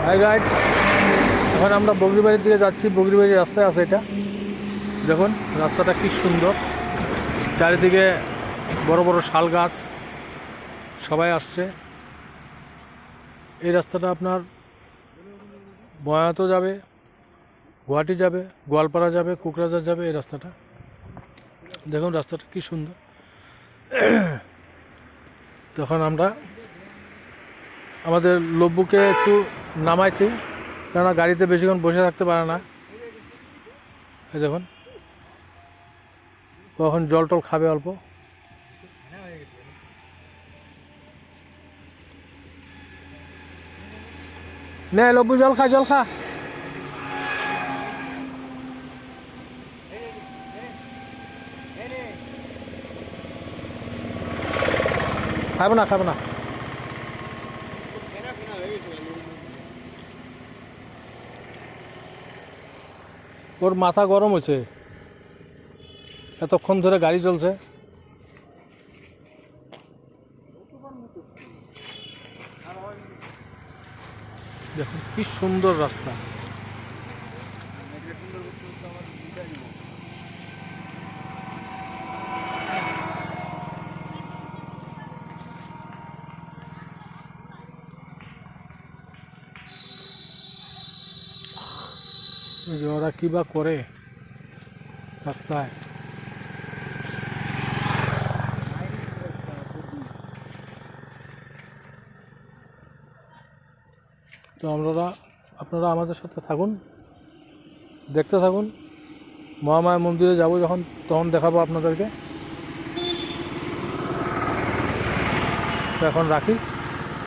Hi guys, এখন আমরা বগরিবাড়ির দিকে যাচ্ছি। বগরিবাড়ির রাস্তায় আছে এটা, দেখুন রাস্তাটা কি সুন্দর, চারিদিকে বড় বড় শাল গাছ, সবাই আসছে। এই রাস্তাটা আপনার বয়াতো যাবে, গুয়াহাটি যাবে, গোয়ালপাড়া যাবে, কোকরাঝার যাবে। এই রাস্তাটা দেখুন, রাস্তাটা কি সুন্দর। তখন আমরা আমাদের লব্বুকে একটু নামাইছি, কেননা গাড়িতে বেশিক্ষণ বসে থাকতে পারে না। এই দেখুন, কখন জল টল খাবে অল্প। নে লব্বু, জল খা, জল খা। খাবো না, খাবো না। ওর মাথা গরম হয়েছে, এতক্ষণ ধরে গাড়ি চলছে। দেখুন কি সুন্দর রাস্তা। ওরা কী বা করে রাস্তায়। তো আপনারা আমাদের সাথে থাকুন, দেখতে থাকুন। মহামায়া মন্দিরে যাব যখন, তখন দেখাবো আপনাদেরকে। তো এখন রাখি।